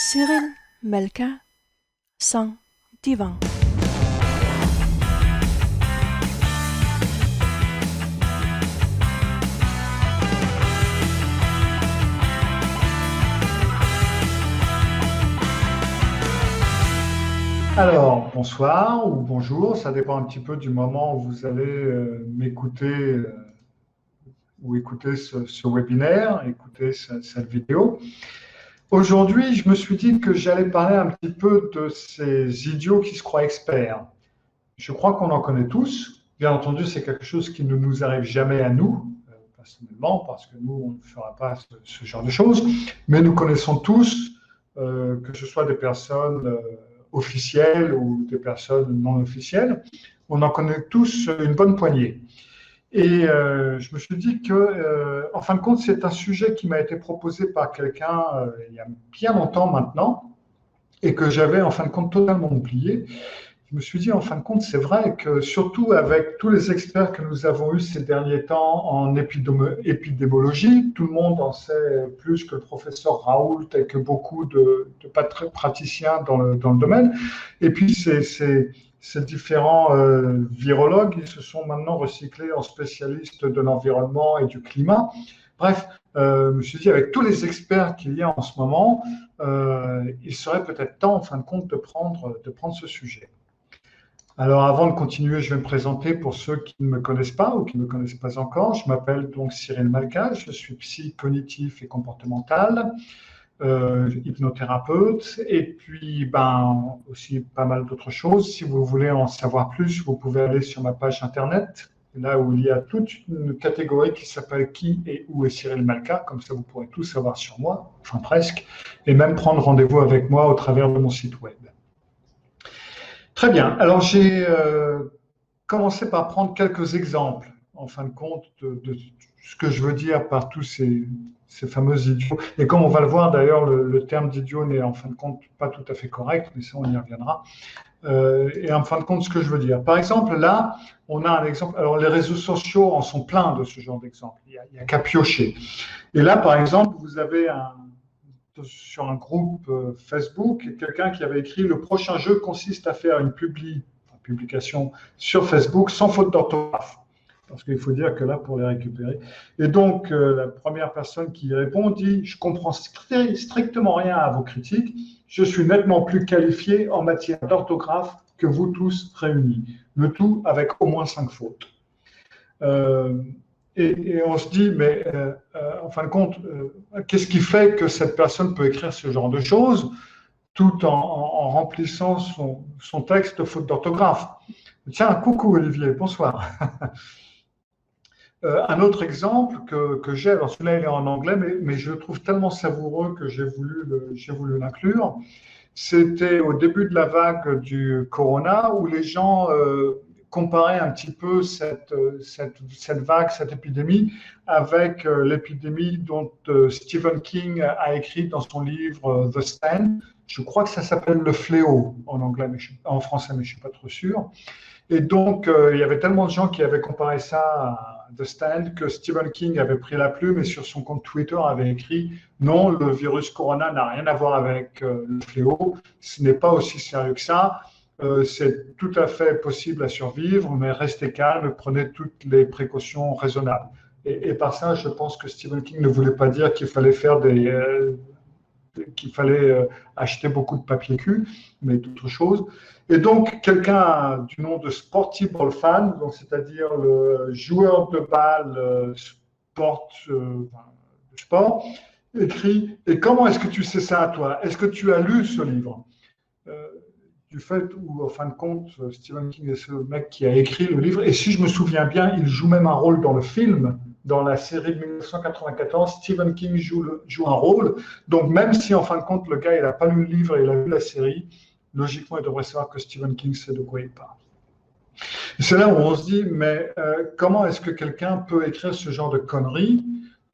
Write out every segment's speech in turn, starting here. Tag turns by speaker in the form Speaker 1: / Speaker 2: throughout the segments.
Speaker 1: Cyril Malka, sans divan.
Speaker 2: Alors, bonsoir ou bonjour, ça dépend un petit peu du moment où vous allez m'écouter ou écouter ce webinaire, écouter cette vidéo. Aujourd'hui, je me suis dit que j'allais parler un petit peu de ces idiots qui se croient experts. Je crois qu'on en connaît tous. Bien entendu, c'est quelque chose qui ne nous arrive jamais à nous, personnellement, parce que nous, on ne fera pas ce genre de choses. Mais nous connaissons tous, que ce soit des personnes officielles ou des personnes non officielles, on en connaît tous une bonne poignée. Et je me suis dit que, en fin de compte, c'est un sujet qui m'a été proposé par quelqu'un il y a bien longtemps maintenant et que j'avais en fin de compte totalement oublié. Je me suis dit, en fin de compte, c'est vrai que surtout avec tous les experts que nous avons eus ces derniers temps en épidémiologie, tout le monde en sait plus que le professeur Raoult et que beaucoup de praticiens dans le domaine. Et puis, ces différents virologues, ils se sont maintenant recyclés en spécialistes de l'environnement et du climat. Bref, je me suis dit, avec tous les experts qu'il y a en ce moment, il serait peut-être temps, en fin de compte, de prendre ce sujet. Alors, avant de continuer, je vais me présenter pour ceux qui ne me connaissent pas ou qui ne me connaissent pas encore. Je m'appelle donc Cyril Malka, je suis psy cognitif et comportemental, hypnothérapeute, et puis aussi pas mal d'autres choses. Si vous voulez en savoir plus, vous pouvez aller sur ma page internet, là où il y a toute une catégorie qui s'appelle Qui et où est Cyril Malka, comme ça vous pourrez tout savoir sur moi, enfin presque, et même prendre rendez-vous avec moi au travers de mon site web. Très bien. Alors, j'ai commencé par prendre quelques exemples, en fin de compte, de ce que je veux dire par tous ces fameux idiots. Et comme on va le voir, d'ailleurs, le terme d'idiot n'est en fin de compte pas tout à fait correct, mais ça, on y reviendra. Et en fin de compte, ce que je veux dire. Par exemple, là, on a un exemple. Alors, les réseaux sociaux en sont pleins de ce genre d'exemples. Il n'y a qu'à piocher. Et là, par exemple, vous avez sur un groupe Facebook, quelqu'un qui avait écrit « Le prochain jeu consiste à faire une publication sur Facebook sans faute d'orthographe ». Parce qu'il faut dire que là, pour les récupérer. Et donc, la première personne qui y répond dit « Je comprends strictement rien à vos critiques. Je suis nettement plus qualifié en matière d'orthographe que vous tous réunis. Le tout avec au moins 5 fautes. » Et on se dit, mais en fin de compte, qu'est-ce qui fait que cette personne peut écrire ce genre de choses tout en remplissant son texte faute d'orthographe? Tiens, coucou Olivier, bonsoir. Un autre exemple que j'ai, alors celui-là il est en anglais, mais je le trouve tellement savoureux que j'ai voulu l'inclure. C'était au début de la vague du corona où les gens comparaient un petit peu cette vague, cette épidémie avec l'épidémie dont Stephen King a écrit dans son livre The Stand. Je crois que ça s'appelle Le Fléau en anglais, en français, mais je ne suis pas trop sûr. Et donc, il y avait tellement de gens qui avaient comparé ça à The Stand que Stephen King avait pris la plume et sur son compte Twitter avait écrit « Non, le virus corona n'a rien à voir avec le fléau, ce n'est pas aussi sérieux que ça, c'est tout à fait possible à survivre, mais restez calme, prenez toutes les précautions raisonnables. » Et par ça, je pense que Stephen King ne voulait pas dire qu'il fallait faire acheter beaucoup de papier cul, mais d'autres choses. Et donc, quelqu'un du nom de Sporty Ball Fan, c'est-à-dire le joueur de balle sport, écrit « Et comment est-ce que tu sais ça, toi? Est-ce que tu as lu ce livre ?» Du fait où, en fin de compte, Stephen King est ce mec qui a écrit le livre. Et si je me souviens bien, il joue même un rôle dans le film. Dans la série de 1994, Stephen King joue un rôle. Donc, même si, en fin de compte, le gars, il n'a pas lu le livre et il a lu la série, logiquement, il devrait savoir que Stephen King sait de quoi il parle. C'est là où on se dit, mais comment est-ce que quelqu'un peut écrire ce genre de conneries,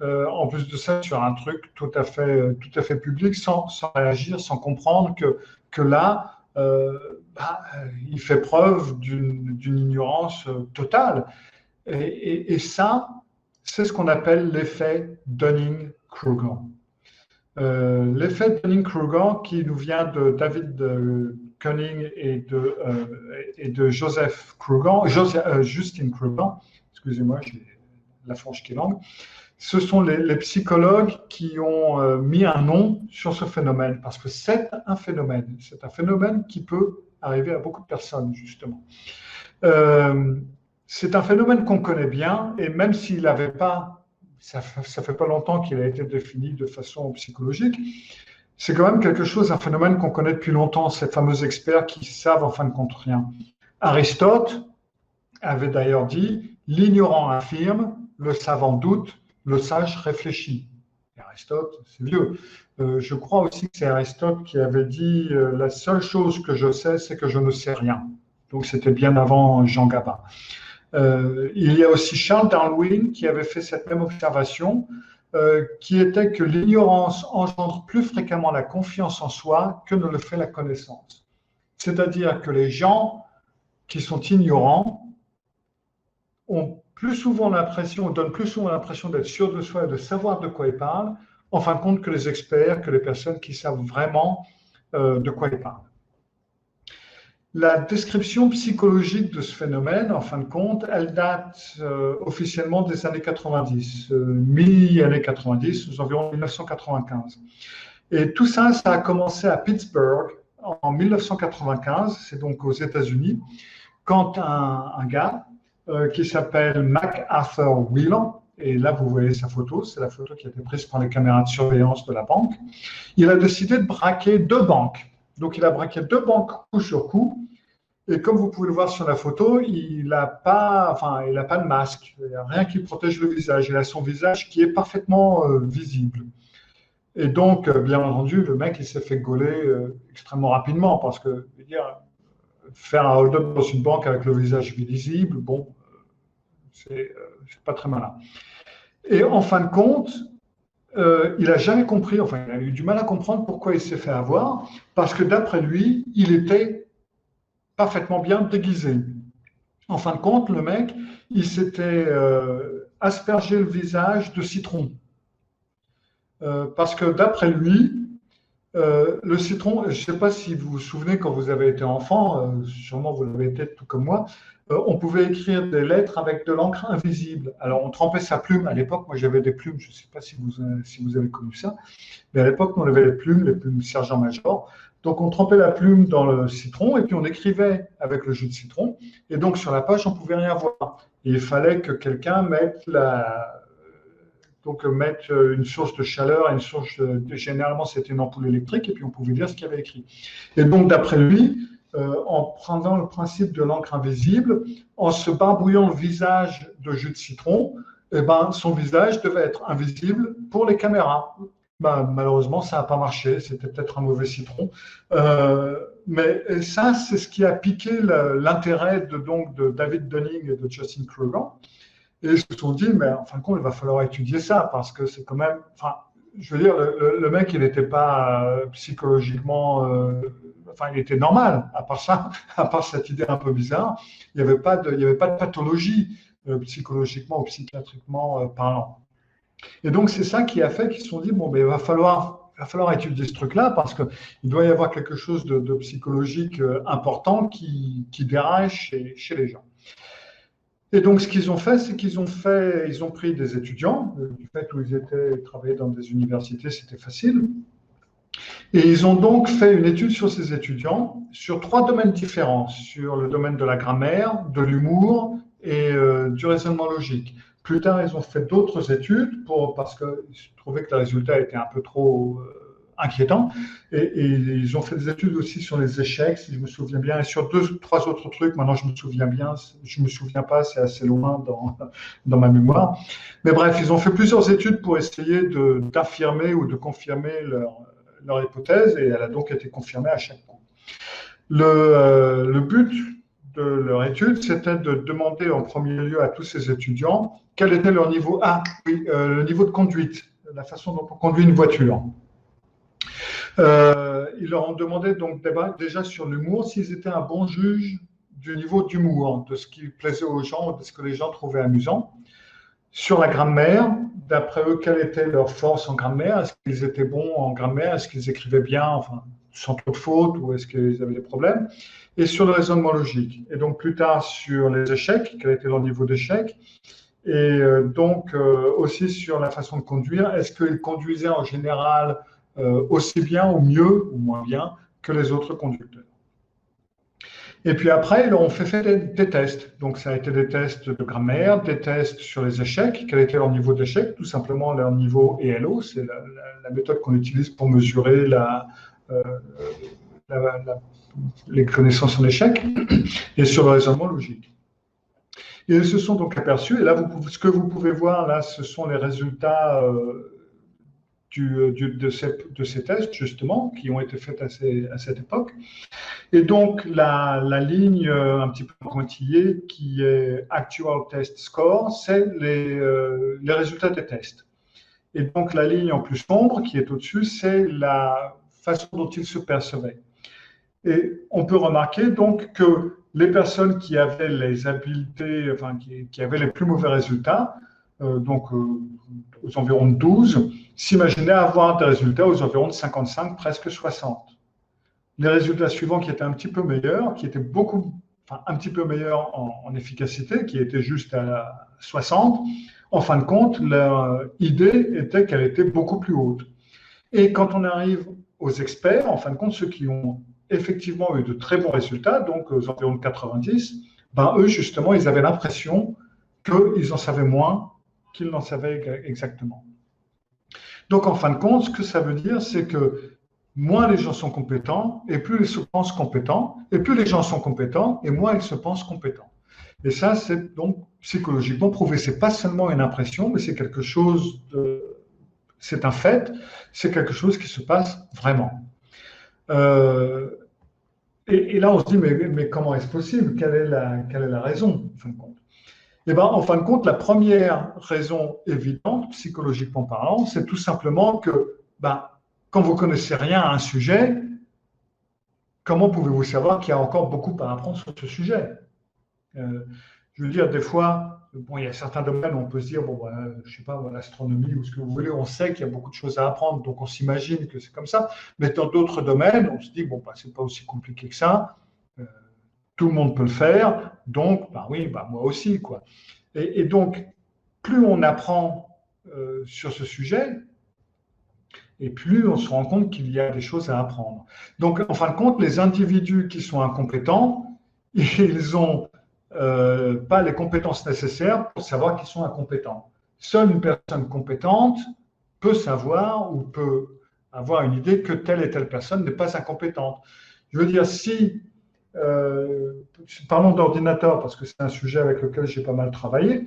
Speaker 2: en plus de ça, sur un truc tout à fait public, sans réagir, sans comprendre que là, il fait preuve d'une ignorance totale. Et ça, c'est ce qu'on appelle l'effet Dunning-Kruger. L'effet Dunning-Kruger qui nous vient de David Koenig et de Joseph Kruger, Justin Kruger, excusez-moi, j'ai la fourche qui est longue. Ce sont les psychologues qui ont mis un nom sur ce phénomène, parce que c'est un phénomène qui peut arriver à beaucoup de personnes, justement. C'est un phénomène qu'on connaît bien, et même s'il n'avait pas, ça fait pas longtemps qu'il a été défini de façon psychologique, c'est quand même quelque chose, un phénomène qu'on connaît depuis longtemps, ces fameux experts qui savent en fin de compte rien. Aristote avait d'ailleurs dit, l'ignorant affirme, le savant doute, le sage réfléchit. Et Aristote, c'est vieux. Je crois aussi que c'est Aristote qui avait dit la seule chose que je sais, c'est que je ne sais rien. Donc c'était bien avant Jean Gabin. Il y a aussi Charles Darwin qui avait fait cette même observation, qui était que l'ignorance engendre plus fréquemment la confiance en soi que ne le fait la connaissance. C'est-à-dire que les gens qui sont ignorants donnent plus souvent l'impression d'être sûrs de soi et de savoir de quoi ils parlent, en fin de compte que les experts, que les personnes qui savent vraiment de quoi ils parlent. La description psychologique de ce phénomène, en fin de compte, elle date officiellement des années 90, mi-années 90, aux environs 1995. Et tout ça, ça a commencé à Pittsburgh en 1995, c'est donc aux États-Unis, quand un gars qui s'appelle MacArthur Wheeler, et là vous voyez sa photo, c'est la photo qui a été prise par les caméras de surveillance de la banque, il a décidé de braquer 2 banques. Donc il a braqué 2 banques coup sur coup, et comme vous pouvez le voir sur la photo, il n'a pas de masque, il n'y a rien qui protège le visage, il a son visage qui est parfaitement visible. Et donc, bien entendu, le mec il s'est fait gauler extrêmement rapidement, parce que faire un hold-up dans une banque avec le visage visible, bon, c'est pas très malin. Et en fin de compte, il n'a jamais compris, enfin, il a eu du mal à comprendre pourquoi il s'est fait avoir, parce que d'après lui, il était parfaitement bien déguisé. En fin de compte, le mec, il s'était aspergé le visage de citron. Parce que d'après lui, le citron, je ne sais pas si vous vous souvenez quand vous avez été enfant, sûrement vous l'avez été tout comme moi, on pouvait écrire des lettres avec de l'encre invisible. Alors on trempait sa plume. À l'époque, moi j'avais des plumes, je ne sais pas si vous avez connu ça, mais à l'époque, on avait les plumes sergent-major. Donc on trempait la plume dans le citron et puis on écrivait avec le jus de citron. Et donc sur la page, on ne pouvait rien voir. Et il fallait que quelqu'un mette une source de chaleur, généralement c'était une ampoule électrique, et puis on pouvait lire ce qu'il y avait écrit. Et donc d'après lui, en prenant le principe de l'encre invisible, en se barbouillant le visage de jus de citron, eh ben, son visage devait être invisible pour les caméras. Ben, malheureusement, ça n'a pas marché, c'était peut-être un mauvais citron. Mais ça, c'est ce qui a piqué l'intérêt de David Dunning et de Justin Kruger. Et ils se sont dit, mais en fin de compte, il va falloir étudier ça, parce que c'est quand même... Enfin, je veux dire, le mec, il n'était pas psychologiquement... il était normal, à part ça, à part cette idée un peu bizarre, il n'y avait pas de pathologie psychologiquement ou psychiatriquement parlant. Et donc, c'est ça qui a fait qu'ils se sont dit, bon, mais il va falloir étudier ce truc-là, parce qu'il doit y avoir quelque chose de psychologique important qui déraille chez les gens. Et donc, ce qu'ils ont fait, c'est qu'ils ont pris des étudiants, du fait où ils travaillaient dans des universités, c'était facile. Et ils ont donc fait une étude sur ces étudiants, sur 3 domaines différents, sur le domaine de la grammaire, de l'humour et du raisonnement logique. Plus tard, ils ont fait d'autres études parce qu'ils trouvaient que le résultat était un peu trop inquiétant. Et ils ont fait des études aussi sur les échecs, si je me souviens bien, et sur 2 ou 3 autres trucs. Maintenant, je me souviens pas, c'est assez loin dans ma mémoire. Mais bref, ils ont fait plusieurs études pour essayer d'affirmer ou de confirmer leur hypothèse, et elle a donc été confirmée à chaque coup. Le but de leur étude, c'était de demander en premier lieu à tous ces étudiants quel était leur niveau le niveau de conduite, la façon dont on conduit une voiture. Ils leur ont demandé donc déjà sur l'humour s'ils étaient un bon juge du niveau d'humour, de ce qui plaisait aux gens, de ce que les gens trouvaient amusant. Sur la grammaire, d'après eux, quelle était leur force en grammaire. Est-ce qu'ils étaient bons en grammaire? Est-ce qu'ils écrivaient bien, enfin, sans trop de fautes, ou est-ce qu'ils avaient des problèmes? Et sur le raisonnement logique. Et donc plus tard sur les échecs, quel était leur niveau d'échec. Et donc aussi sur la façon de conduire. Est-ce qu'ils conduisaient en général aussi bien ou mieux ou moins bien que les autres conducteurs? Et puis après, on fait des tests. Donc, ça a été des tests de grammaire, des tests sur les échecs. Quel était leur niveau d'échec? Tout simplement leur niveau ELO. C'est la méthode qu'on utilise pour mesurer euh, les connaissances en échec. Et sur le raisonnement logique. Et ils se sont donc aperçus, et là, ce que vous pouvez voir, là, ce sont les résultats de ces tests, justement, qui ont été faits à cette époque. Et donc, la ligne un petit peu pointillée qui est Actual Test Score, c'est les résultats des tests. Et donc, la ligne en plus sombre qui est au-dessus, c'est la façon dont ils se percevaient. Et on peut remarquer donc que les personnes qui avaient les habiletés, enfin, qui avaient les plus mauvais résultats, aux environs de 12, s'imaginaient avoir des résultats aux environs de 55, presque 60. Les résultats suivants qui étaient un petit peu meilleurs, qui étaient un petit peu meilleurs en efficacité, qui étaient juste à 60, en fin de compte, leur idée était qu'elle était beaucoup plus haute. Et quand on arrive aux experts, en fin de compte, ceux qui ont effectivement eu de très bons résultats, donc aux environs de 90, ben eux, justement, ils avaient l'impression qu'ils en savaient moins qu'ils n'en savaient exactement. Donc, en fin de compte, ce que ça veut dire, c'est que moins les gens sont compétents, et plus ils se pensent compétents, et plus les gens sont compétents, et moins ils se pensent compétents. Et ça, c'est donc psychologiquement prouvé. C'est pas seulement une impression, mais c'est quelque chose c'est un fait, c'est quelque chose qui se passe vraiment. Et là, on se dit, mais comment est-ce possible? Quelle est la raison, en fin de compte? Eh bien, en fin de compte, la première raison évidente, psychologiquement parlant, c'est tout simplement que quand vous ne connaissez rien à un sujet, comment pouvez-vous savoir qu'il y a encore beaucoup à apprendre sur ce sujet? Je veux dire, des fois, il y a certains domaines où on peut se dire, je ne sais pas, l'astronomie ou ce que vous voulez, on sait qu'il y a beaucoup de choses à apprendre, donc on s'imagine que c'est comme ça. Mais dans d'autres domaines, on se dit, ce n'est pas aussi compliqué que ça, tout le monde peut le faire, donc, oui, moi aussi, quoi. Et donc, plus on apprend sur ce sujet, et plus on se rend compte qu'il y a des choses à apprendre. Donc, en fin de compte, les individus qui sont incompétents, ils n'ont pas les compétences nécessaires pour savoir qu'ils sont incompétents. Seule une personne compétente peut savoir ou peut avoir une idée que telle et telle personne n'est pas incompétente. Je veux dire, parlons d'ordinateur parce que c'est un sujet avec lequel j'ai pas mal travaillé.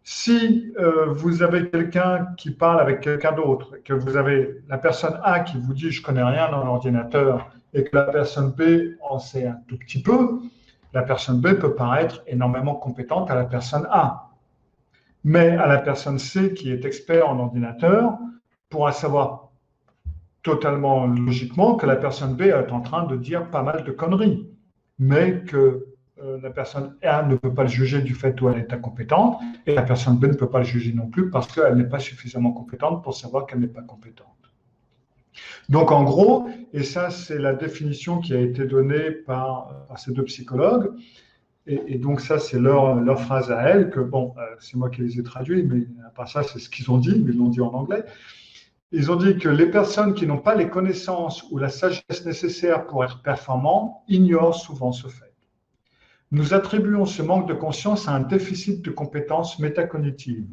Speaker 2: Si vous avez quelqu'un qui parle avec quelqu'un d'autre, que vous avez la personne A qui vous dit « je connais rien dans l'ordinateur » et que la personne B en sait un tout petit peu, la personne B peut paraître énormément compétente à la personne A. Mais à la personne C qui est expert en ordinateur pourra savoir totalement logiquement que la personne B est en train de dire pas mal de conneries, mais que la personne A ne peut pas le juger du fait où elle est incompétente, et la personne B ne peut pas le juger non plus parce qu'elle n'est pas suffisamment compétente pour savoir qu'elle n'est pas compétente. Donc en gros, et ça c'est la définition qui a été donnée par ces deux psychologues, et donc ça c'est leur phrase à elles, que c'est moi qui les ai traduits, mais à part ça c'est ce qu'ils ont dit, mais ils l'ont dit en anglais. Ils ont dit que les personnes qui n'ont pas les connaissances ou la sagesse nécessaires pour être performants ignorent souvent ce fait. Nous attribuons ce manque de conscience à un déficit de compétences métacognitives,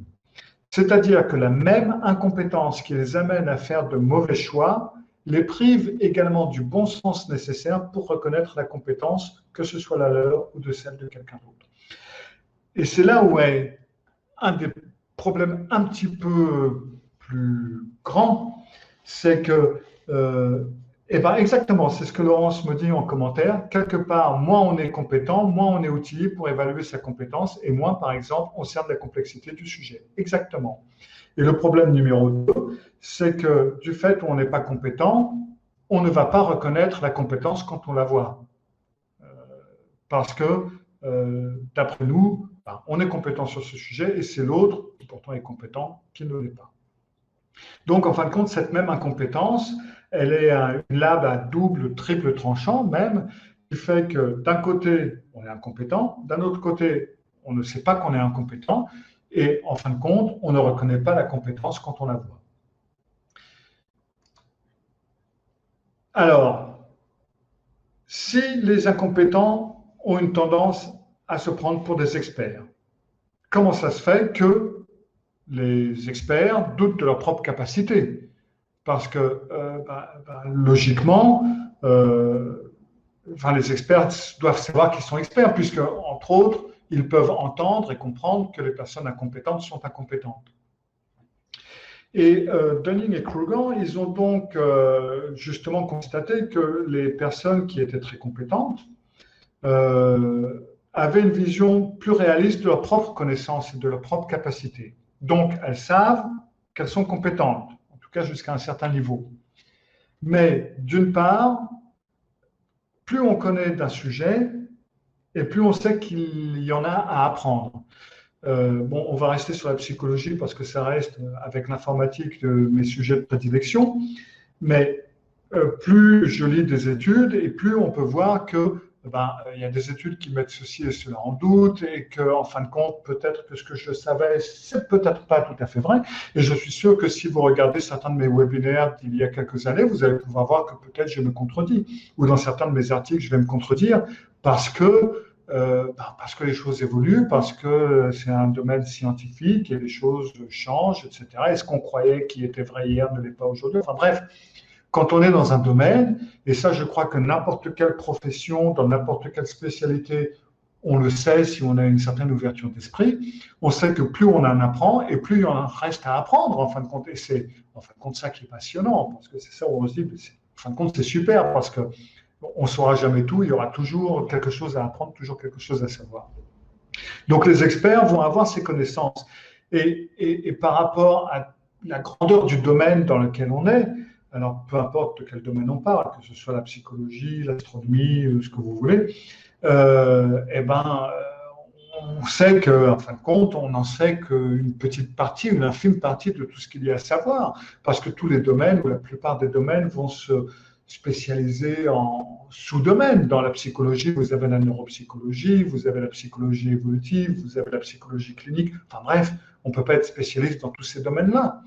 Speaker 2: c'est-à-dire que la même incompétence qui les amène à faire de mauvais choix les prive également du bon sens nécessaire pour reconnaître la compétence, que ce soit la leur ou de celle de quelqu'un d'autre. Et c'est là où est un des problèmes un petit peu plus grand, c'est que exactement, c'est ce que Laurence me dit en commentaire. Quelque part, moins on est compétent, moins on est outillé pour évaluer sa compétence, et moins, par exemple, on sert de la complexité du sujet. Exactement. Et le problème numéro 2, c'est que du fait où on n'est pas compétent, on ne va pas reconnaître la compétence quand on la voit. Parce que, d'après nous, on est compétent sur ce sujet et c'est l'autre qui pourtant est compétent qui ne l'est pas. Donc, en fin de compte, cette même incompétence, elle est une lame à double, triple tranchant même, qui fait que d'un côté, on est incompétent, d'un autre côté, on ne sait pas qu'on est incompétent, et en fin de compte, on ne reconnaît pas la compétence quand on la voit. Alors, si les incompétents ont une tendance à se prendre pour des experts, comment ça se fait que les experts doutent de leur propre capacité? Parce que, logiquement, les experts doivent savoir qu'ils sont experts, puisque, entre autres, ils peuvent entendre et comprendre que les personnes incompétentes sont incompétentes. Et Dunning et Kruger, ils ont donc justement constaté que les personnes qui étaient très compétentes avaient une vision plus réaliste de leur propre connaissance et de leur propre capacité. Donc, elles savent qu'elles sont compétentes, en tout cas jusqu'à un certain niveau. Mais d'une part, plus on connaît d'un sujet, et plus on sait qu'il y en a à apprendre. On va rester sur la psychologie parce que ça reste, avec l'informatique, mes sujets de prédilection. Mais plus je lis des études et plus on peut voir que il y a des études qui mettent ceci et cela en doute et qu'en fin de compte, peut-être que ce que je savais, c'est peut-être pas tout à fait vrai. Et je suis sûr que si vous regardez certains de mes webinaires d'il y a quelques années, vous allez pouvoir voir que peut-être je me contredis. Ou dans certains de mes articles, je vais me contredire parce que les choses évoluent, parce que c'est un domaine scientifique et les choses changent, etc. Et ce qu'on croyait qui était vrai hier ne l'est pas aujourd'hui. Enfin bref, quand on est dans un domaine, et ça je crois que n'importe quelle profession, dans n'importe quelle spécialité, on le sait si on a une certaine ouverture d'esprit, on sait que plus on en apprend et plus il en reste à apprendre en fin de compte. Et c'est en fin de compte ça qui est passionnant, parce que c'est ça où on se dit, en fin de compte c'est super, parce que on ne saura jamais tout, il y aura toujours quelque chose à apprendre, toujours quelque chose à savoir. Donc les experts vont avoir ces connaissances. Et par rapport à la grandeur du domaine dans lequel on est, alors peu importe de quel domaine on parle, que ce soit la psychologie, l'astronomie, ce que vous voulez, on sait qu'en fin de compte, on n'en sait qu'une petite partie, une infime partie de tout ce qu'il y a à savoir, parce que tous les domaines, ou la plupart des domaines, vont se spécialisés en sous-domaines. Dans la psychologie, vous avez la neuropsychologie, vous avez la psychologie évolutive, vous avez la psychologie clinique. Enfin bref, on ne peut pas être spécialiste dans tous ces domaines-là.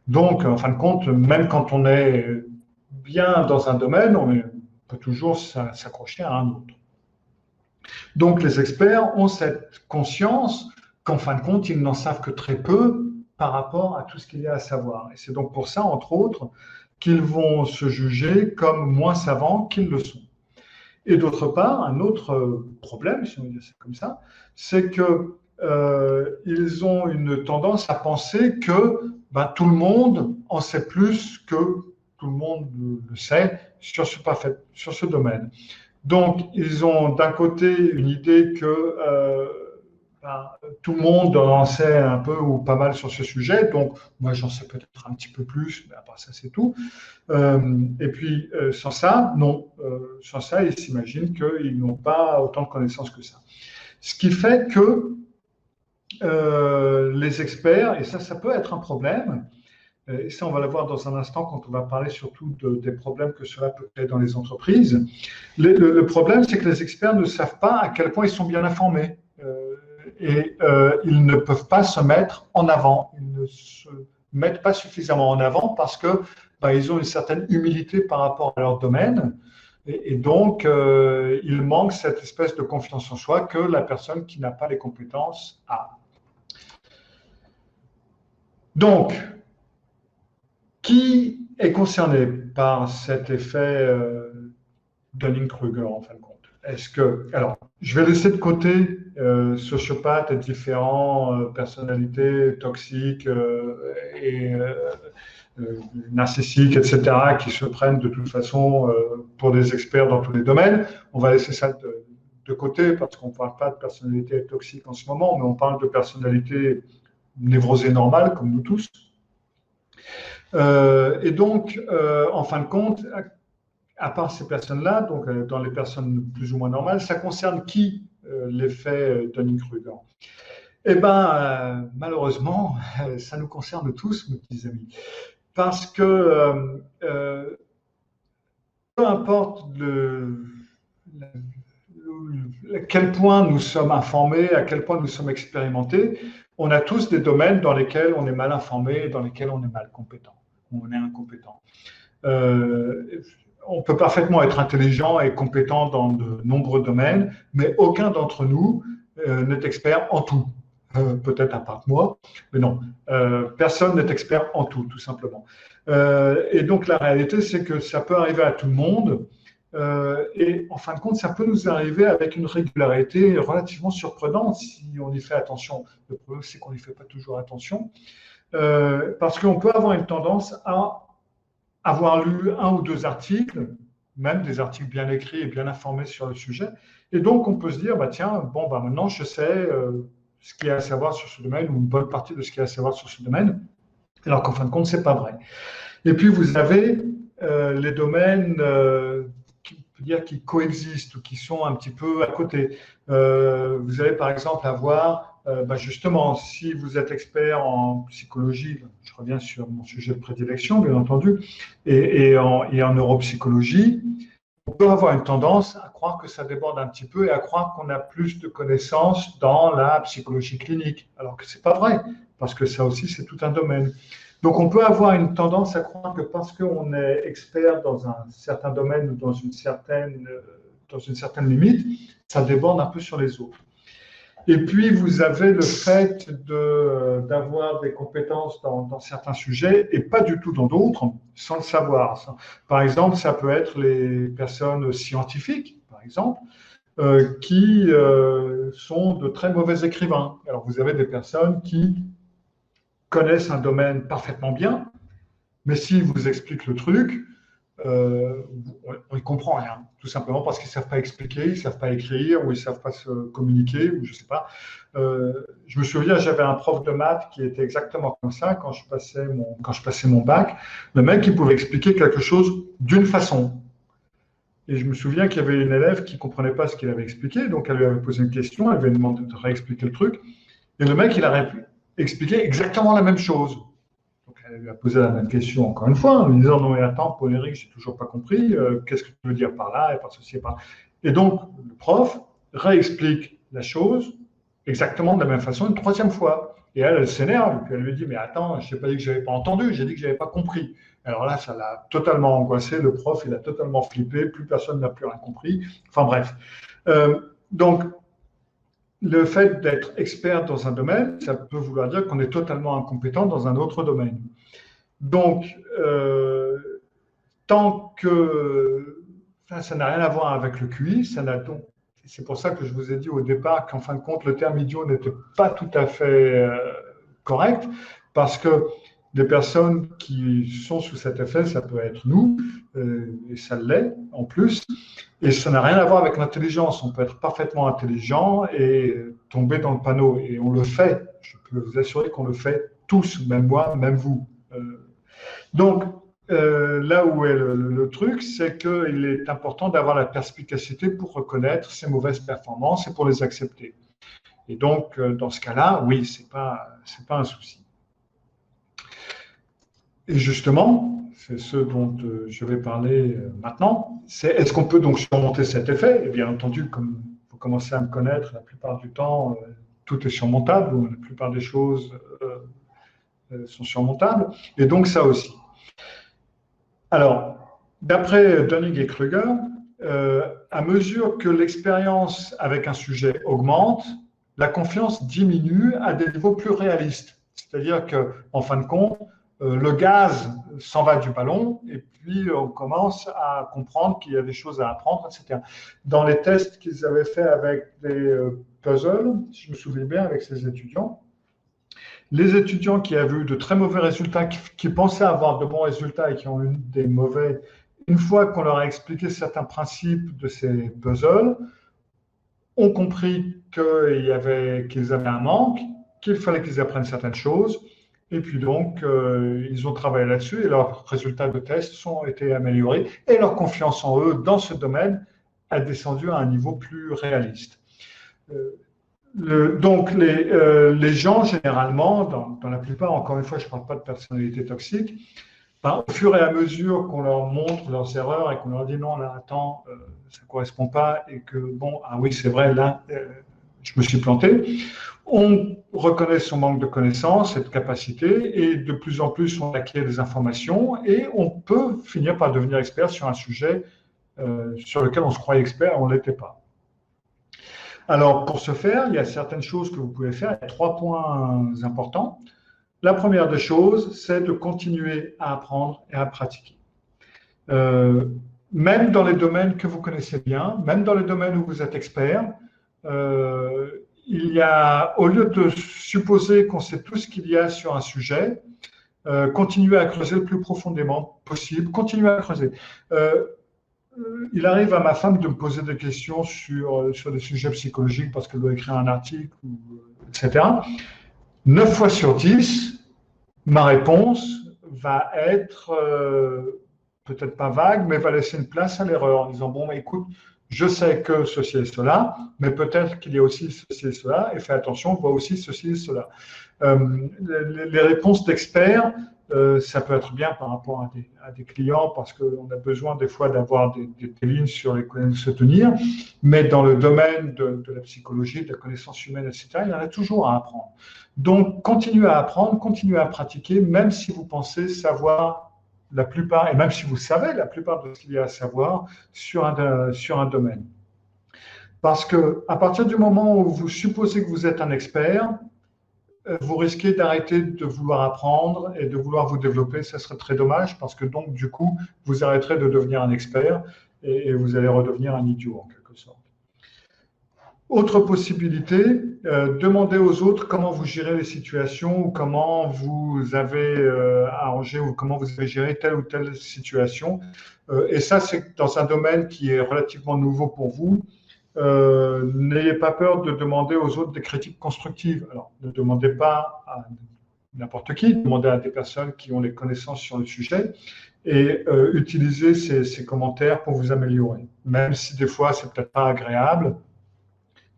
Speaker 2: Donc, en fin de compte, même quand on est bien dans un domaine, on peut toujours s'accrocher à un autre. Donc, les experts ont cette conscience qu'en fin de compte, ils n'en savent que très peu par rapport à tout ce qu'il y a à savoir. Et c'est donc pour ça, entre autres, qu'ils vont se juger comme moins savants qu'ils le sont. Et d'autre part, un autre problème, si on veut dire ça comme ça, c'est qu'ils ont une tendance à penser que tout le monde en sait plus que tout le monde le sait sur ce domaine. Donc, ils ont d'un côté une idée que tout le monde en sait un peu ou pas mal sur ce sujet, donc moi j'en sais peut-être un petit peu plus, mais à part ça c'est tout. Et puis sans ça, non. Sans ça, ils s'imaginent qu'ils n'ont pas autant de connaissances que ça. Ce qui fait que les experts, et ça peut être un problème, et ça on va le voir dans un instant quand on va parler surtout des problèmes que cela peut créer dans les entreprises. Le problème, c'est que les experts ne savent pas à quel point ils sont bien informés. Et ils ne peuvent pas se mettre en avant. Ils ne se mettent pas suffisamment en avant parce que ils ont une certaine humilité par rapport à leur domaine. Et donc, il manque cette espèce de confiance en soi que la personne qui n'a pas les compétences a. Donc, qui est concerné par cet effet Dunning-Kruger en fin de compte? Alors, je vais laisser de côté sociopathes et différents personnalités toxiques et narcissiques, etc., qui se prennent de toute façon pour des experts dans tous les domaines. On va laisser ça de côté parce qu'on ne parle pas de personnalités toxiques en ce moment, mais on parle de personnalités névrosées normales, comme nous tous. Et donc, en fin de compte, à part ces personnes-là, donc dans les personnes plus ou moins normales, ça concerne qui l'effet Dunning-Kruger. Eh bien, malheureusement, ça nous concerne tous, mes petits amis, parce que peu importe à quel point nous sommes informés, à quel point nous sommes expérimentés, on a tous des domaines dans lesquels on est mal informé et dans lesquels on est mal compétent, on est incompétent. On peut parfaitement être intelligent et compétent dans de nombreux domaines, mais aucun d'entre nous n'est expert en tout. Peut-être à part moi, mais non, personne n'est expert en tout, tout simplement. Et donc la réalité, c'est que ça peut arriver à tout le monde, et en fin de compte, ça peut nous arriver avec une régularité relativement surprenante si on y fait attention. Le problème, c'est qu'on n'y fait pas toujours attention, parce qu'on peut avoir une tendance à avoir lu un ou deux articles, même des articles bien écrits et bien informés sur le sujet, et donc on peut se dire, bah, tiens, bon, bah, maintenant je sais ce qu'il y a à savoir sur ce domaine, ou une bonne partie de ce qu'il y a à savoir sur ce domaine, alors qu'en fin de compte, ce n'est pas vrai. Et puis, vous avez les domaines qui coexistent ou qui sont un petit peu à côté. Vous allez par exemple avoir, justement, si vous êtes expert en psychologie, je reviens sur mon sujet de prédilection, bien entendu, et en neuropsychologie, on peut avoir une tendance à croire que ça déborde un petit peu et à croire qu'on a plus de connaissances dans la psychologie clinique, alors que ce n'est pas vrai, parce que ça aussi, c'est tout un domaine. Donc, on peut avoir une tendance à croire que parce qu'on est expert dans un certain domaine ou dans une certaine limite, ça déborde un peu sur les autres. Et puis, vous avez le fait d'avoir des compétences dans certains sujets et pas du tout dans d'autres, sans le savoir. Par exemple, ça peut être les personnes scientifiques, par exemple, qui sont de très mauvais écrivains. Alors, vous avez des personnes qui connaissent un domaine parfaitement bien, mais s'ils vous expliquent le truc, on ne comprend rien, tout simplement parce qu'ils ne savent pas expliquer, ils ne savent pas écrire, ou ils ne savent pas se communiquer, ou je ne sais pas. Je me souviens, j'avais un prof de maths qui était exactement comme ça quand je passais mon bac. Le mec, il pouvait expliquer quelque chose d'une façon. Et je me souviens qu'il y avait une élève qui ne comprenait pas ce qu'il avait expliqué, donc elle lui avait posé une question, elle lui avait demandé de réexpliquer le truc, et le mec, il a expliqué exactement la même chose. Donc, elle lui a posé la même question encore une fois, en lui disant, non mais attends, Paul Éric, j'ai toujours pas compris, qu'est-ce que tu veux dire par là et par ceci et par là. Et donc, le prof réexplique la chose exactement de la même façon une troisième fois. Et elle s'énerve, et puis elle lui dit, mais attends, je t'ai pas dit que je n'avais pas entendu, j'ai dit que je n'avais pas compris. Alors là, ça l'a totalement angoissé, le prof, il a totalement flippé, plus personne n'a plus rien compris. Enfin bref. Donc, le fait d'être expert dans un domaine, ça peut vouloir dire qu'on est totalement incompétent dans un autre domaine. Donc, tant que ça n'a rien à voir avec le QI, c'est pour ça que je vous ai dit au départ qu'en fin de compte, le terme idiot n'était pas tout à fait correct, parce que des personnes qui sont sous cet effet, ça peut être nous, et ça l'est en plus, et ça n'a rien à voir avec l'intelligence. On peut être parfaitement intelligent et tomber dans le panneau, et on le fait. Je peux vous assurer qu'on le fait tous, même moi, même vous. Donc, là où est le truc, c'est qu'il est important d'avoir la perspicacité pour reconnaître ces mauvaises performances et pour les accepter. Et donc, dans ce cas-là, oui, c'est pas un souci. Et justement, c'est ce dont je vais parler maintenant, c'est est-ce qu'on peut donc surmonter cet effet? Et bien entendu, comme vous commencez à me connaître, la plupart du temps, tout est surmontable, ou la plupart des choses sont surmontables, et donc ça aussi. Alors, d'après Dunning et Kruger, à mesure que l'expérience avec un sujet augmente, la confiance diminue à des niveaux plus réalistes. C'est-à-dire qu'en fin de compte, le gaz s'en va du ballon et puis on commence à comprendre qu'il y a des choses à apprendre, etc. Dans les tests qu'ils avaient fait avec des puzzles, si je me souviens bien, avec ces étudiants, les étudiants qui avaient eu de très mauvais résultats, qui pensaient avoir de bons résultats et qui ont eu des mauvais, une fois qu'on leur a expliqué certains principes de ces puzzles, ont compris qu'ils avaient un manque, qu'il fallait qu'ils apprennent certaines choses, et puis donc ils ont travaillé là-dessus et leurs résultats de test ont été améliorés et leur confiance en eux dans ce domaine a descendu à un niveau plus réaliste. Donc, les gens, généralement, dans la plupart, encore une fois, je ne parle pas de personnalité toxique, ben, au fur et à mesure qu'on leur montre leurs erreurs et qu'on leur dit non, là, attends, ça ne correspond pas, et que, bon, ah oui, c'est vrai, là, je me suis planté, on reconnaît son manque de connaissances, cette capacité, et de plus en plus, on acquiert des informations, et on peut finir par devenir expert sur un sujet sur lequel on se croyait expert, on ne l'était pas. Alors, pour ce faire, il y a certaines choses que vous pouvez faire. Il y a 3 points importants. La première des choses, c'est de continuer à apprendre et à pratiquer. Même dans les domaines que vous connaissez bien, même dans les domaines où vous êtes expert, il y a, au lieu de supposer qu'on sait tout ce qu'il y a sur un sujet, continuez à creuser le plus profondément possible, continuez à creuser. Il arrive à ma femme de me poser des questions sur des sujets psychologiques parce qu'elle doit écrire un article, etc. 9 fois sur 10, ma réponse va être peut-être pas vague, mais va laisser une place à l'erreur en disant, bon, écoute, je sais que ceci et cela, mais peut-être qu'il y a aussi ceci et cela, et fais attention, on voit aussi ceci et cela. Les réponses d'experts, ça peut être bien par rapport à des clients parce qu'on a besoin des fois d'avoir des lignes sur lesquelles se tenir, mais dans le domaine de la psychologie, de la connaissance humaine, etc., il y en a toujours à apprendre. Donc, continuez à apprendre, continuez à pratiquer, même si vous pensez savoir la plupart, et même si vous savez la plupart de ce qu'il y a à savoir sur un domaine. Parce qu'à partir du moment où vous supposez que vous êtes un expert, vous risquez d'arrêter de vouloir apprendre et de vouloir vous développer. Ça serait très dommage parce que donc, du coup, vous arrêterez de devenir un expert et vous allez redevenir un idiot en quelque sorte. Autre possibilité, demandez aux autres comment vous gérez les situations ou comment vous avez arrangé ou comment vous avez géré telle ou telle situation. Et ça, c'est dans un domaine qui est relativement nouveau pour vous. N'ayez pas peur de demander aux autres des critiques constructives. Alors, ne demandez pas à n'importe qui, demandez à des personnes qui ont les connaissances sur le sujet et utilisez ces commentaires pour vous améliorer. Même si des fois, c'est peut-être pas agréable,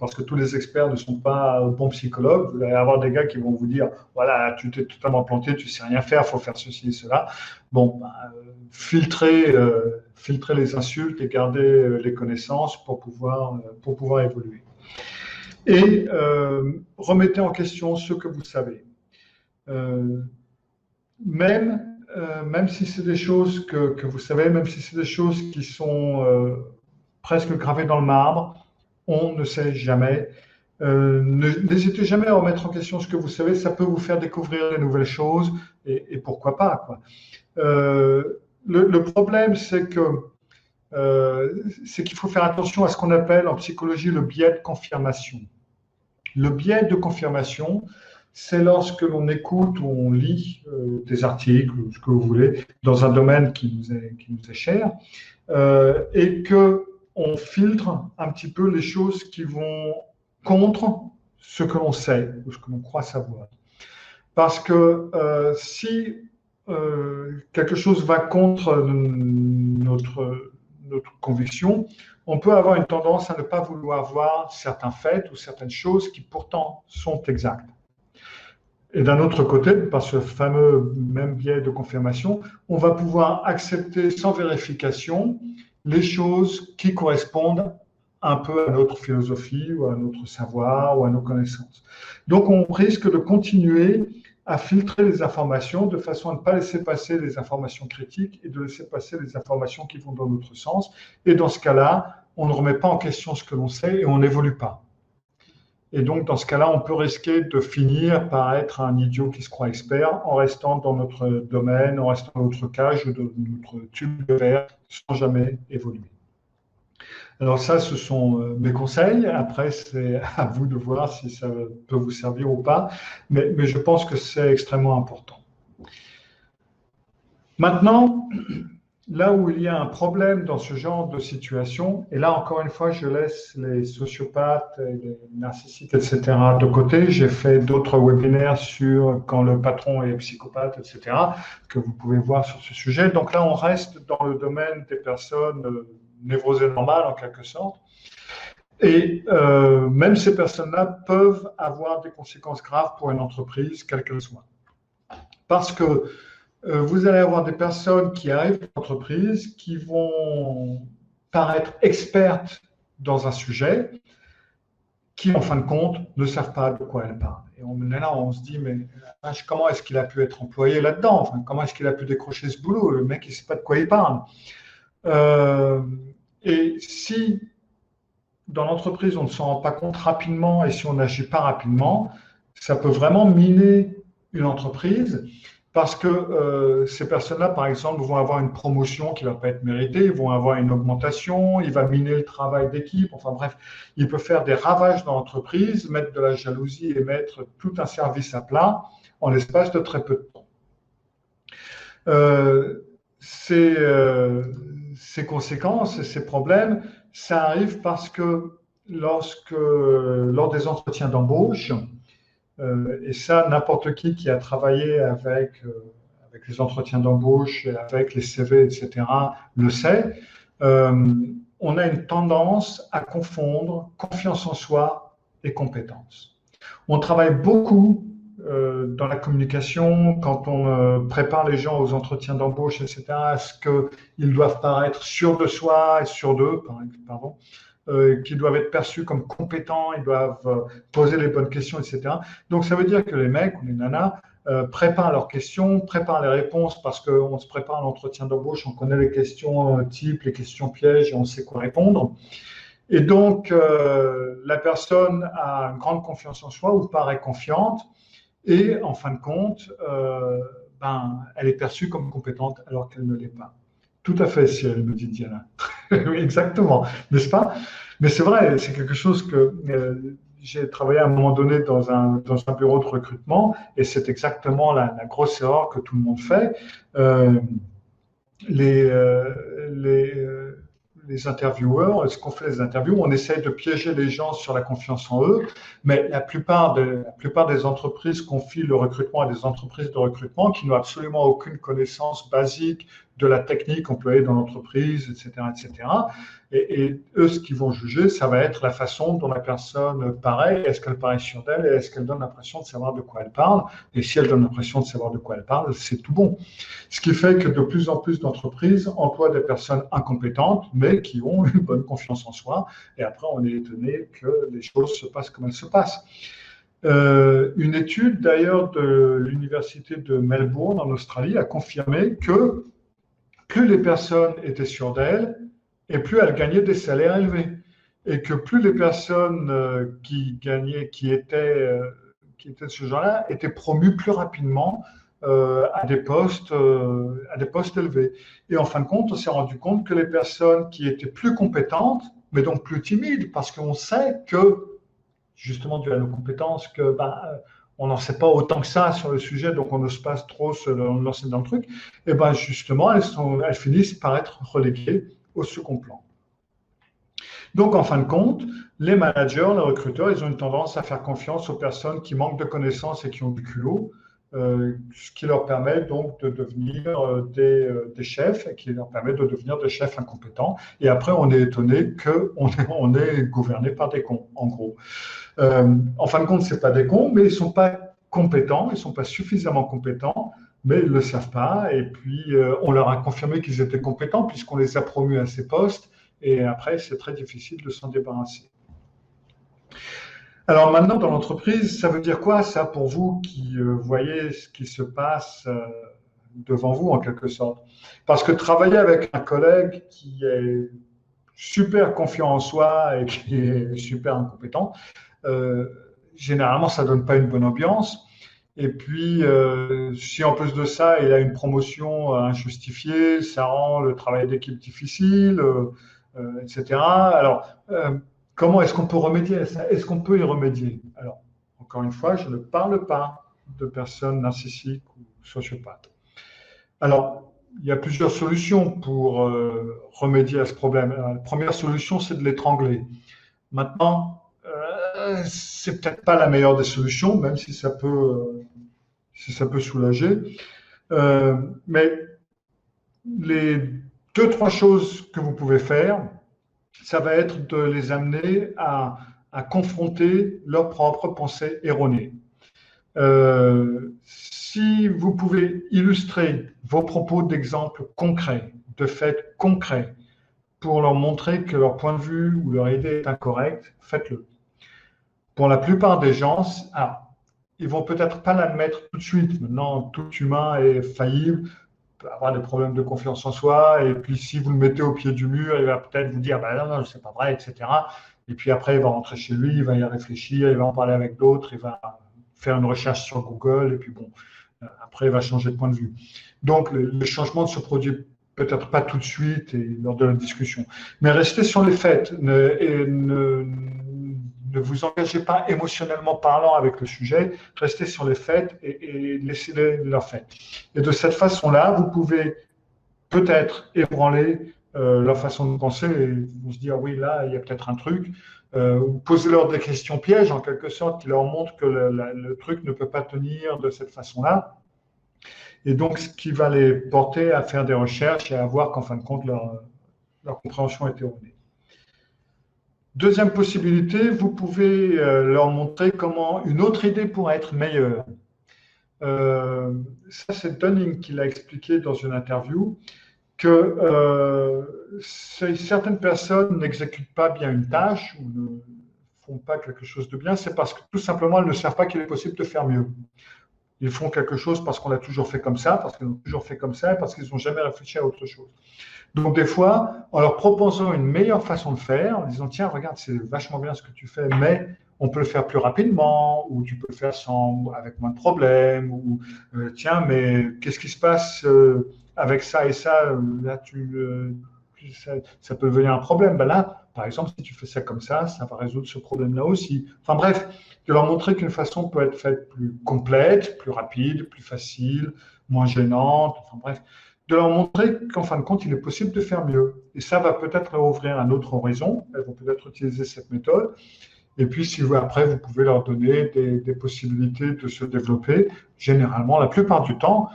Speaker 2: parce que tous les experts ne sont pas bons psychologues. Vous allez avoir des gars qui vont vous dire, voilà, tu t'es totalement planté, tu sais rien faire, il faut faire ceci et cela. Bon, filtrez les insultes et gardez les connaissances pour pouvoir évoluer. Et remettez en question ce que vous savez. Même si c'est des choses que vous savez, même si c'est des choses qui sont presque gravées dans le marbre, on ne sait jamais. N'hésitez jamais à remettre en question ce que vous savez, ça peut vous faire découvrir de nouvelles choses et pourquoi pas, quoi. Le problème, c'est qu'il faut faire attention à ce qu'on appelle en psychologie le biais de confirmation. Le biais de confirmation, c'est lorsque l'on écoute ou on lit des articles ou ce que vous voulez dans un domaine qui nous est cher et que on filtre un petit peu les choses qui vont contre ce que l'on sait ou ce que l'on croit savoir. Parce que si quelque chose va contre notre conviction, on peut avoir une tendance à ne pas vouloir voir certains faits ou certaines choses qui pourtant sont exactes. Et d'un autre côté, par ce fameux même biais de confirmation, on va pouvoir accepter sans vérification les choses qui correspondent un peu à notre philosophie ou à notre savoir ou à nos connaissances. Donc on risque de continuer à filtrer les informations de façon à ne pas laisser passer les informations critiques et de laisser passer les informations qui vont dans notre sens. Et dans ce cas-là, on ne remet pas en question ce que l'on sait et on n'évolue pas. Et donc, dans ce cas-là, on peut risquer de finir par être un idiot qui se croit expert en restant dans notre domaine, en restant dans notre cage ou dans notre tube de verre sans jamais évoluer. Alors ça, ce sont mes conseils. Après, c'est à vous de voir si ça peut vous servir ou pas. Mais je pense que c'est extrêmement important. Maintenant, là où il y a un problème dans ce genre de situation, et là encore une fois, je laisse les sociopathes, les narcissiques, etc. de côté. J'ai fait d'autres webinaires sur quand le patron est psychopathe, etc., que vous pouvez voir sur ce sujet. Donc là, on reste dans le domaine des personnes névrosées normales, en quelque sorte. Et même ces personnes-là peuvent avoir des conséquences graves pour une entreprise, quelle qu'elle soit. Parce que vous allez avoir des personnes qui arrivent dans l'entreprise qui vont paraître expertes dans un sujet, qui en fin de compte ne savent pas de quoi elles parlent. Et on est là, on se dit, mais comment est-ce qu'il a pu être employé là-dedans? Enfin, comment est-ce qu'il a pu décrocher ce boulot? Le mec, il ne sait pas de quoi il parle. Euh, et si dans l'entreprise, on ne s'en rend pas compte rapidement et si on n'agit pas rapidement, ça peut vraiment miner une entreprise parce que ces personnes-là, par exemple, vont avoir une promotion qui ne va pas être méritée, ils vont avoir une augmentation, il va miner le travail d'équipe, enfin bref, il peut faire des ravages dans l'entreprise, mettre de la jalousie et mettre tout un service à plat en l'espace de très peu de temps. Euh, ces conséquences, ces problèmes, ça arrive parce que lors des entretiens d'embauche, et ça, n'importe qui a travaillé avec les entretiens d'embauche, avec les CV, etc., le sait, euh, on a une tendance à confondre confiance en soi et compétence. On travaille beaucoup dans la communication, quand on prépare les gens aux entretiens d'embauche, etc., à ce qu'ils doivent paraître sûrs de soi et sûrs d'eux, pardon, qui doivent être perçus comme compétents, ils doivent poser les bonnes questions, etc. Donc ça veut dire que les mecs ou les nanas préparent leurs questions, préparent les réponses parce qu'on se prépare à l'entretien d'embauche, on connaît les questions types, les questions pièges et on sait quoi répondre. Et donc, la personne a une grande confiance en soi ou paraît confiante, et en fin de compte, elle est perçue comme compétente alors qu'elle ne l'est pas. Tout à fait, si elle me dit Diana. Oui, exactement, n'est-ce pas? Mais c'est vrai, c'est quelque chose que j'ai travaillé à un moment donné dans un bureau de recrutement, et c'est exactement la grosse erreur que tout le monde fait. Euh, les, euh, les, euh, les intervieweurs, ce qu'on fait les interviews, on essaye de piéger les gens sur la confiance en eux, mais la plupart des entreprises confient le recrutement à des entreprises de recrutement qui n'ont absolument aucune connaissance basique de la technique employée dans l'entreprise, etc., etc. Et eux, ce qu'ils vont juger, ça va être la façon dont la personne paraît. Est-ce qu'elle paraît sûre d'elle et est-ce qu'elle donne l'impression de savoir de quoi elle parle? Et si elle donne l'impression de savoir de quoi elle parle, c'est tout bon. Ce qui fait que de plus en plus d'entreprises emploient des personnes incompétentes, mais qui ont une bonne confiance en soi. Et après, on est étonné que les choses se passent comme elles se passent. Une étude d'ailleurs de l'université de Melbourne en Australie a confirmé que plus les personnes étaient sûres d'elles et plus elles gagnaient des salaires élevés. Et que plus les personnes qui étaient de ce genre-là étaient promues plus rapidement à des postes élevés. Et en fin de compte, on s'est rendu compte que les personnes qui étaient plus compétentes, mais donc plus timides, parce qu'on sait que, justement dû à nos compétences, que on n'en sait pas autant que ça sur le sujet, donc on n'ose pas trop se lancer dans le truc, et ben justement, elles finissent par être reléguées au second plan. Donc, en fin de compte, les managers, les recruteurs, ils ont une tendance à faire confiance aux personnes qui manquent de connaissances et qui ont du culot, ce qui leur permet donc de devenir des chefs et qui leur permet de devenir des chefs incompétents. Et après, on est étonné qu'on est gouverné par des cons, en gros. En fin de compte, ce n'est pas des cons, mais ils ne sont pas compétents, ils ne sont pas suffisamment compétents, mais ils ne le savent pas. Et puis, on leur a confirmé qu'ils étaient compétents puisqu'on les a promus à ces postes. Et après, c'est très difficile de s'en débarrasser. Alors maintenant, dans l'entreprise, ça veut dire quoi ça pour vous qui voyez ce qui se passe devant vous en quelque sorte? Parce que travailler avec un collègue qui est super confiant en soi et qui est super incompétent, euh, généralement, ça donne pas une bonne ambiance. Et puis, si en plus de ça, il a une promotion injustifiée, ça rend le travail d'équipe difficile, etc. Alors, comment est-ce qu'on peut remédier à ça? Est-ce qu'on peut y remédier? Alors, encore une fois, je ne parle pas de personnes narcissiques ou sociopathes. Alors, il y a plusieurs solutions pour remédier à ce problème. La première solution, c'est de l'étrangler. Maintenant, c'est peut-être pas la meilleure des solutions, même si ça peut soulager. Mais les deux, trois choses que vous pouvez faire, ça va être de les amener à confronter leurs propres pensées erronées. Si vous pouvez illustrer vos propos d'exemples concrets, de faits concrets, pour leur montrer que leur point de vue ou leur idée est incorrecte, faites-le. Pour la plupart des gens, ils vont peut-être pas l'admettre tout de suite. Maintenant, tout humain est faillible, peut avoir des problèmes de confiance en soi, et puis si vous le mettez au pied du mur, il va peut-être vous dire, bah non, non, c'est pas vrai, etc. Et puis après, il va rentrer chez lui, il va y réfléchir, il va en parler avec d'autres, il va faire une recherche sur Google, et puis bon, après, il va changer de point de vue. Donc, le changement ne se produit peut-être pas tout de suite et lors de la discussion. Mais restez sur les faits et ne vous engagez pas émotionnellement parlant avec le sujet, restez sur les faits et laissez-les leurs faits. Et de cette façon-là, vous pouvez peut-être ébranler leur façon de penser et vous se dire, oui, là, il y a peut-être un truc. Posez-leur des questions pièges, en quelque sorte, qui leur montrent que le truc ne peut pas tenir de cette façon-là. Et donc, ce qui va les porter à faire des recherches et à voir qu'en fin de compte, leur compréhension est erronée. Deuxième possibilité, vous pouvez leur montrer comment une autre idée pourrait être meilleure. Ça, c'est Dunning qui l'a expliqué dans une interview, que certaines personnes n'exécutent pas bien une tâche ou ne font pas quelque chose de bien, c'est parce que tout simplement, elles ne savent pas qu'il est possible de faire mieux. Ils font quelque chose parce qu'on l'a toujours fait comme ça, parce qu'ils l'ont toujours fait comme ça, et parce qu'ils n'ont jamais réfléchi à autre chose. Donc, des fois, en leur proposant une meilleure façon de faire, en disant, tiens, regarde, c'est vachement bien ce que tu fais, mais on peut le faire plus rapidement, ou tu peux le faire avec moins de problèmes, ou tiens, mais qu'est-ce qui se passe avec ça et ça, là, ça peut devenir un problème. Ben là, par exemple, si tu fais ça comme ça va résoudre ce problème-là aussi. Enfin bref, de leur montrer qu'une façon peut être faite plus complète, plus rapide, plus facile, moins gênante, enfin bref, de leur montrer qu'en fin de compte, il est possible de faire mieux. Et ça va peut-être leur ouvrir un autre horizon, elles vont peut-être utiliser cette méthode. Et puis, si vous, après, vous pouvez leur donner des possibilités de se développer. Généralement, la plupart du temps,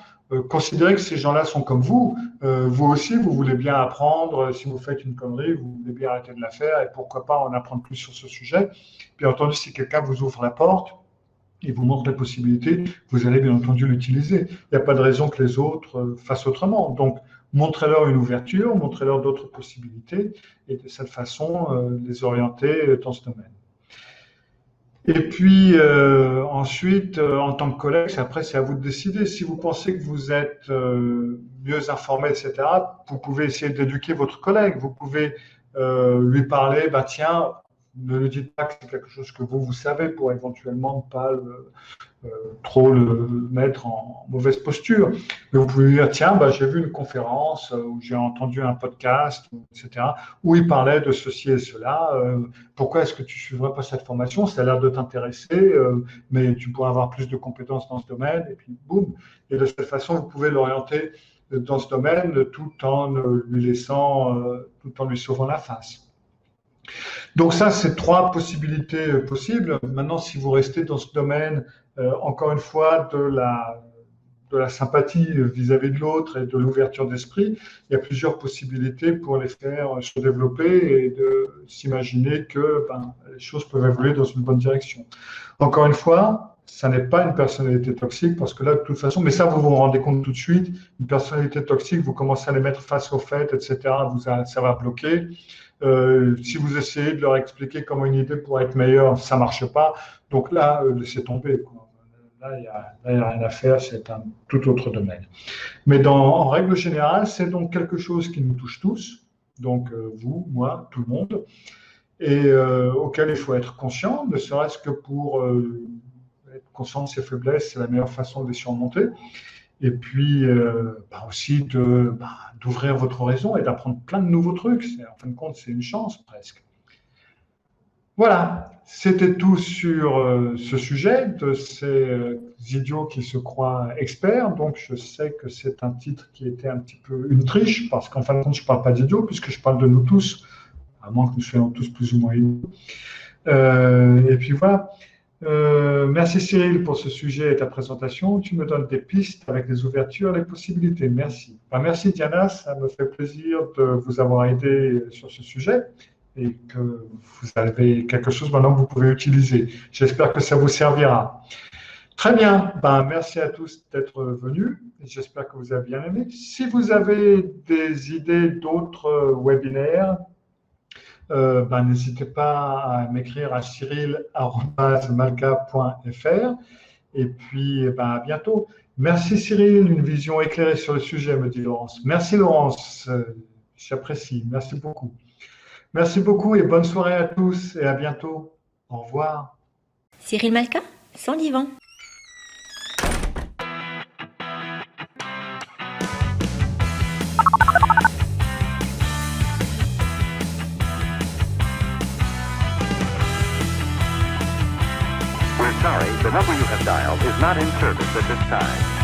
Speaker 2: considérez que ces gens-là sont comme vous. Vous aussi, vous voulez bien apprendre. Si vous faites une connerie, vous voulez bien arrêter de la faire et pourquoi pas en apprendre plus sur ce sujet. Bien entendu, si quelqu'un vous ouvre la porte et vous montre les possibilités, vous allez bien entendu l'utiliser. Il n'y a pas de raison que les autres fassent autrement. Donc, montrez-leur une ouverture, montrez-leur d'autres possibilités et de cette façon, les orienter dans ce domaine. Et puis ensuite, en tant que collègue, après c'est à vous de décider. Si vous pensez que vous êtes mieux informé, etc., vous pouvez essayer d'éduquer votre collègue. Vous pouvez lui parler, bah tiens, ne lui dites pas que c'est quelque chose que vous savez pour éventuellement ne pas trop le mettre en mauvaise posture. Mais vous pouvez lui dire, tiens, bah, j'ai vu une conférence où j'ai entendu un podcast, etc., où il parlait de ceci et cela. Pourquoi est-ce que tu ne suivrais pas cette formation? Ça a l'air de t'intéresser, mais tu pourrais avoir plus de compétences dans ce domaine. Et puis, boum. Et de cette façon, vous pouvez l'orienter dans ce domaine tout en lui laissant, tout en lui sauvant la face. Donc ça, c'est trois possibilités possibles. Maintenant, si vous restez dans ce domaine, encore une fois, de la sympathie vis-à-vis de l'autre et de l'ouverture d'esprit, il y a plusieurs possibilités pour les faire se développer et de s'imaginer que les choses peuvent évoluer dans une bonne direction. Encore une fois, ça n'est pas une personnalité toxique parce que là, de toute façon, mais ça, vous vous rendez compte tout de suite, une personnalité toxique, vous commencez à les mettre face aux faits, etc., ça va bloquer. Si vous essayez de leur expliquer comment une idée pourrait être meilleure, ça ne marche pas. Donc là, laissez tomber, quoi. Là, il n'y a rien à faire, c'est un tout autre domaine. Mais en règle générale, c'est donc quelque chose qui nous touche tous, donc vous, moi, tout le monde, et auquel il faut être conscient, ne serait-ce que pour être conscient de ses faiblesses, c'est la meilleure façon de les surmonter. Et puis aussi d'ouvrir votre horizon et d'apprendre plein de nouveaux trucs. En fin de compte, c'est une chance presque. Voilà, c'était tout sur ce sujet de ces idiots qui se croient experts. Donc, je sais que c'est un titre qui était un petit peu une triche, parce qu'en fin de compte, je ne parle pas d'idiots, puisque je parle de nous tous, à moins que nous soyons tous plus ou moins idiots. Et puis voilà. Merci Cyril pour ce sujet et ta présentation. Tu me donnes des pistes avec des ouvertures, des possibilités. Merci. Merci Diana, ça me fait plaisir de vous avoir aidé sur ce sujet. et que vous avez quelque chose maintenant que vous pouvez utiliser. J'espère que ça vous servira. Très bien, merci à tous d'être venus. J'espère que vous avez bien aimé. Si vous avez des idées d'autres webinaires, n'hésitez pas à m'écrire à cyril@malka.fr. Et puis, à bientôt. Merci Cyril, une vision éclairée sur le sujet, me dit Laurence. Merci Laurence, j'apprécie. Merci beaucoup. Merci beaucoup et bonne soirée à tous et à bientôt. Au revoir.
Speaker 3: Cyril Malka, sans divan.
Speaker 4: We're sorry, the number you have dialed is not in service at this time.